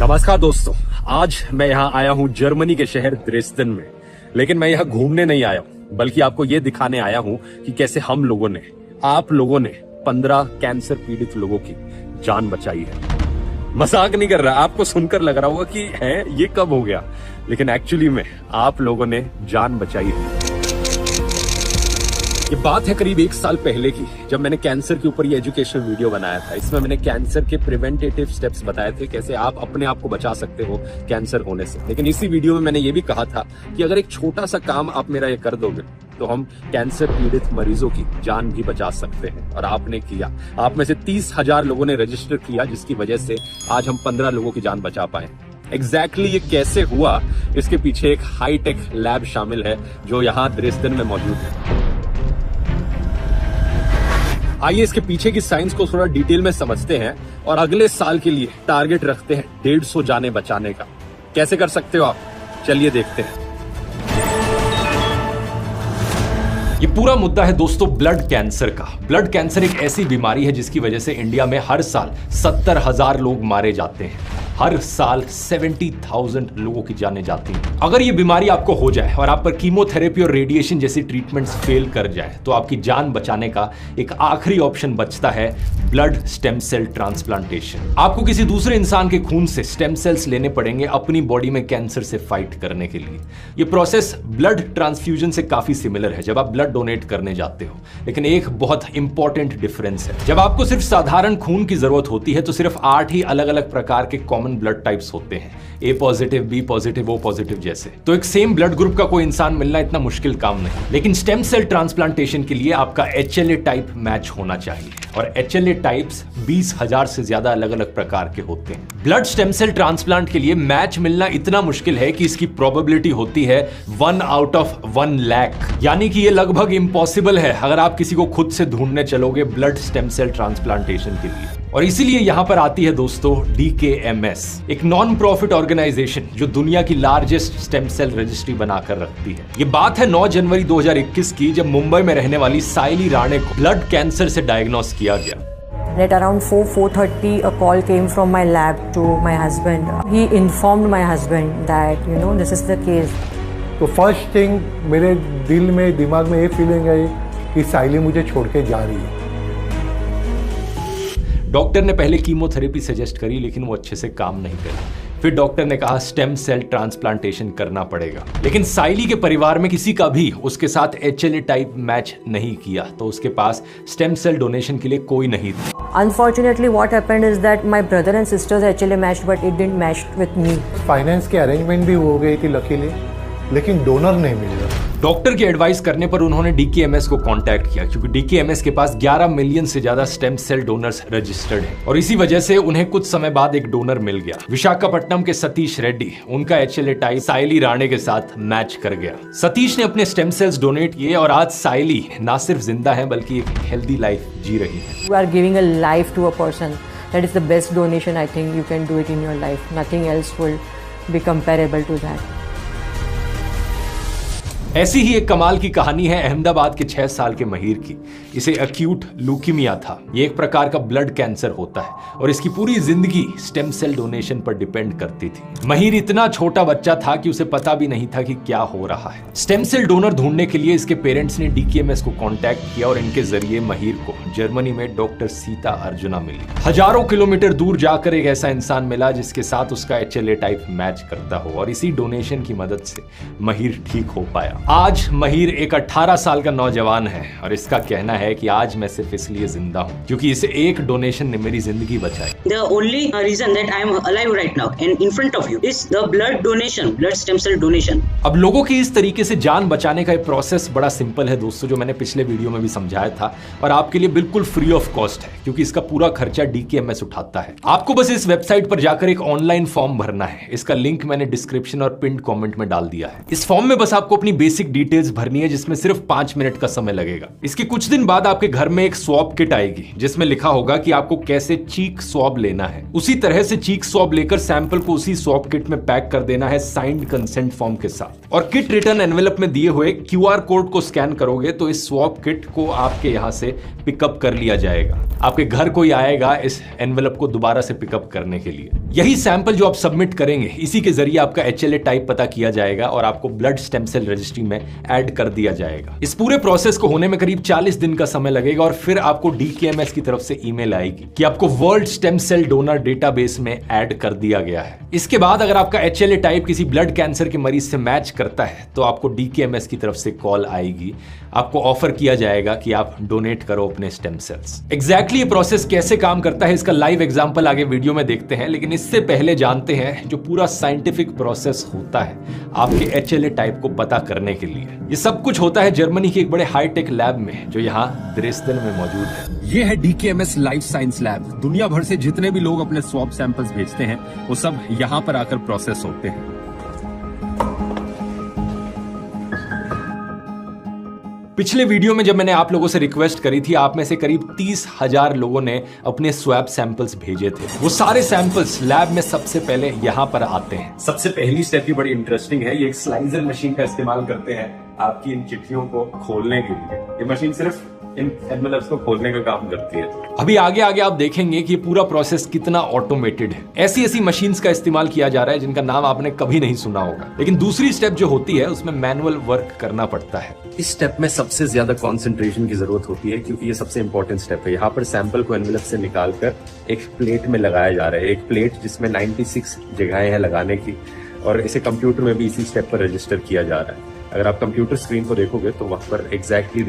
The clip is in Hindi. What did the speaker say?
नमस्कार दोस्तों, आज मैं यहाँ आया हूँ जर्मनी के शहर ड्रेसडन में। लेकिन मैं यहाँ घूमने नहीं आया हूँ, बल्कि आपको ये दिखाने आया हूँ कि कैसे हम लोगों ने, आप लोगों ने 15 कैंसर पीड़ित लोगों की जान बचाई है। मजाक नहीं कर रहा, आपको सुनकर लग रहा होगा कि है ये कब हो गया, लेकिन एक्चुअली में आप लोगों ने जान बचाई है। ये बात है करीब 1 साल पहले की, जब मैंने कैंसर के ऊपर ये एजुकेशनल वीडियो बनाया था। इसमें मैंने कैंसर के प्रिवेंटेटिव स्टेप्स बताए थे, कैसे आप अपने आप को बचा सकते हो कैंसर होने से। लेकिन इसी वीडियो में मैंने ये भी कहा था कि अगर एक छोटा सा काम आप मेरा ये कर दोगे तो हम कैंसर पीड़ित मरीजों की जान भी बचा सकते हैं। और आपने किया। आप में से 30,000 लोगों ने रजिस्टर किया, जिसकी वजह से आज हम 15 लोगों की जान बचा पाए। एग्जैक्टली ये कैसे हुआ, इसके पीछे एक हाईटेक लैब शामिल है जो यहाँ ड्रेसडन में मौजूद है। आइए इसके पीछे की साइंस को थोड़ा डिटेल में समझते हैं और अगले साल के लिए टारगेट रखते हैं 150 जानें बचाने का। कैसे कर सकते हो आप, चलिए देखते हैं। ये पूरा मुद्दा है दोस्तों ब्लड कैंसर का। ब्लड कैंसर एक ऐसी बीमारी है जिसकी वजह से इंडिया में हर साल 70,000 लोग मारे जाते हैं। हर साल 70,000 लोगों की जानें जाती हैं। अगर ये बीमारी आपको हो जाए और आप पर कीमोथेरेपी और रेडिएशन जैसी ट्रीटमेंट्स फेल कर जाए, तो आपकी जान बचाने का एक आखिरी ऑप्शन बचता है ब्लड स्टेम सेल ट्रांसप्लांटेशन। आपको किसी दूसरे इंसान के खून से स्टेम सेल्स लेने पड़ेंगे अपनी बॉडी में कैंसर से फाइट करने के लिए। ये प्रोसेस ब्लड ट्रांसफ्यूजन से काफी सिमिलर है जब आप ब्लड डोनेट करने जाते हो, लेकिन एक बहुत इंपॉर्टेंट डिफरेंस है। जब आपको सिर्फ साधारण खून की जरूरत होती है तो सिर्फ 8 ही अलग अलग प्रकार के कॉमन ब्लड टाइप्स होते हैं, A positive, B positive, O positive जैसे। तो एक सेम ब्लड ग्रुप का कोई इंसान मिलना इतना मुश्किल काम नहीं। लेकिन स्टेम सेल ट्रांसप्लांटेशन के लिए आपका HLA टाइप मैच होना चाहिए, और HLA टाइप्स 20,000 से ज्यादा अलग अलग प्रकार के होते हैं। ब्लड स्टेम सेल ट्रांसप्लांट के लिए मैच मिलना इतना मुश्किल है कि इसकी प्रोबेबिलिटी होती है 1 आउट ऑफ 1 लाख, यानी कि ये लगभग इम्पॉसिबल है अगर आप किसी को खुद से ढूंढने चलोगे ब्लड स्टेम सेल ट्रांसप्लांटेशन के लिए। और इसीलिए यहां पर आती है दोस्तों DKMS, एक नॉन प्रॉफिट ऑर्गेनाइजेशन जो दुनिया की लार्जेस्ट स्टेम सेल रजिस्ट्री बनाकर रखती है। ये बात है 9 जनवरी 2021 की, जब मुंबई में रहने वाली साइली राणे को ब्लड कैंसर से डायग्नोस किया गया। At around 4:30, a call came from my lab to my husband. He informed my husband that this is the case. तो फर्स्ट थिंग मेरे दिल में, दिमाग में ये फीलिंग है कि साइली मुझे छोड़ के जा रही है। डॉक्टर ने पहले कीमोथेरेपी सजेस्ट करी, लेकिन वो अच्छे से काम नहीं करी। फिर डॉक्टर ने कहा स्टेम सेल ट्रांसप्लांटेशन करना पड़ेगा। लेकिन साइली के परिवार में किसी का भी उसके साथ HLA टाइप मैच नहीं किया, तो उसके पास स्टेम सेल डोनेशन के लिए कोई नहीं था। Unfortunately, what happened is that my brother and sisters HLA matched, but it didn't match with me. Finance की अरेंजमेंट भी हो गई थी लकीली, लेकिन डोनर नहीं मिल रहा। डॉक्टर की एडवाइस करने पर उन्होंने DKMS को कांटेक्ट किया, क्योंकि DKMS के पास 11 मिलियन से ज्यादा स्टेम सेल डोनर्स रजिस्टर्ड हैं, और इसी वजह से उन्हें कुछ समय बाद एक डोनर मिल गया। विशाखापट्टनम के सतीश रेड्डी, उनका HLA टाइप साइली राणे के साथ मैच कर गया। सतीश ने अपने स्टेम सेल्स डोनेट किए और आज साइली ना सिर्फ जिंदा है बल्कि एक हेल्दी लाइफ जी रही है। You are giving a life to a person. That is the best donation I think you can do it in your life. Nothing else will be comparable to that. ऐसी ही एक कमाल की कहानी है अहमदाबाद के 6 साल के महीर की। इसे एक्यूट ल्यूकीमिया था। ये एक प्रकार का ब्लड कैंसर होता है और इसकी पूरी जिंदगी स्टेम सेल डोनेशन पर डिपेंड करती थी। महीर इतना छोटा बच्चा था कि उसे पता भी नहीं था कि क्या हो रहा है। स्टेम सेल डोनर ढूंढने के लिए इसके पेरेंट्स ने DKMS को कांटेक्ट किया और इनके जरिए महीर को जर्मनी में डॉक्टर सीता अर्जुना मिली। हजारों किलोमीटर दूर जाकर एक ऐसा इंसान मिला जिसके साथ उसका HLA टाइप मैच करता हो, और इसी डोनेशन की मदद से महीर ठीक हो पाया। आज महीर एक 18 साल का नौजवान है और इसका कहना है कि आज मैं सिर्फ इसलिए जिंदा हूँ क्योंकि इसे एक डोनेशन ने मेरी जिंदगी बचाई। The only reason that I am alive right now and in front of you is the blood donation, blood stem cell donation. अब लोगों की इस तरीके से जान बचाने का ये प्रोसेस बड़ा सिंपल है दोस्तों, जो मैंने पिछले वीडियो में भी समझाया था, और आपके लिए बिल्कुल फ्री ऑफ कॉस्ट है क्योंकि इसका पूरा खर्चा DKMS उठाता है। आपको बस इस वेबसाइट पर जाकर एक ऑनलाइन फॉर्म भरना है। इसका लिंक मैंने डिस्क्रिप्शन और पिन कमेंट में डाल दिया है। इस फॉर्म में बस आपको अपनी बेसिक बेसिक डिटेल्स भरनी है जिसमें सिर्फ 5 मिनट का समय लगेगा। इसके कुछ दिन बाद आपके घर में एक स्वैब किट आएगी जिसमें लिखा होगा कि आपको कैसे चीक स्वैब लेना है। उसी तरह से चीक स्वैब लेकर सैंपल को उसी स्वैब किट में पैक कर देना है साइंड कंसेंट फॉर्म के साथ। और किट रिटर्न एनवेलप में दिए हुए QR कोड को स्कैन करोगे तो इस स्वैब किट को आपके यहां से पिकअप कर लिया जाएगा। आपके घर कोई आएगा इस एनवेलप को दोबारा से पिकअप करने के लिए। यही सैंपल जो आप सबमिट करेंगे इसी के जरिए आपका HLA टाइप पता किया जाएगा और आपको ब्लड स्टेम सेल रजिस्ट्री में ऐड कर दिया जाएगा। इस पूरे प्रोसेस को होने में करीब 40 दिन का समय लगेगा और फिर आपको DKMS की तरफ से ईमेल आएगी कि आपको world stem cell donor database में ऐड कर दिया गया है। इसके बाद अगर आपका HLA टाइप किसी ब्लड कैंसर के मरीज से मैच करता है तो आपको DKMS की तरफ से कॉल आएगी। आपको ऑफर किया जाएगा कि आप डोनेट करो अपने स्टेम सेल्स। एग्जैक्टली ये प्रोसेस कैसे काम करता है इसका लाइव एग्जांपल आगे वीडियो में देखते हैं, लेकिन इससे पहले जानते हैं जो पूरा साइंटिफिक प्रोसेस होता है आपके HLA टाइप को पता करने के लिए। ये सब कुछ होता है जर्मनी के एक बड़े हाईटेक लैब में जो यहाँ ड्रेसडेन में मौजूद है। ये है DKMS लाइफ साइंस लैब। दुनिया भर से जितने भी लोग अपने स्वैब सैंपल्स भेजते हैं वो सब यहाँ पर आकर प्रोसेस होते हैं। पिछले वीडियो में जब मैंने आप लोगों से रिक्वेस्ट करी थी, आप में से करीब 30,000 लोगों ने अपने स्वैब सैंपल्स भेजे थे। वो सारे सैंपल्स लैब में सबसे पहले यहाँ पर आते हैं। सबसे पहली स्टेप भी बड़ी इंटरेस्टिंग है। ये एक स्लाइजर मशीन का इस्तेमाल करते हैं आपकी इन चिट्ठियों को खोलने के लिए। ये मशीन सिर्फ इन एनवेलप्स को खोलने का काम करती है। अभी आगे आगे आप देखेंगे कि पूरा प्रोसेस कितना ऑटोमेटेड है। ऐसी मशीन्स का इस्तेमाल किया जा रहा है जिनका नाम आपने कभी नहीं सुना होगा। लेकिन दूसरी स्टेप जो होती है उसमें मैनुअल वर्क करना पड़ता है। इस स्टेप में सबसे ज्यादा कंसंट्रेशन की जरूरत होती है क्योंकि ये सबसे इंपॉर्टेंट स्टेप है। यहाँ पर सैंपल को एनवेलप से निकालकर एक प्लेट में लगाया जा रहा है। एक प्लेट जिसमें 96 जगहें हैं लगाने की, और इसे कंप्यूटर में भी इसी स्टेप पर रजिस्टर किया जा रहा है। अगर आप कंप्यूटर स्क्रीन को देखोगे तो वहां पर एग्जैक्टली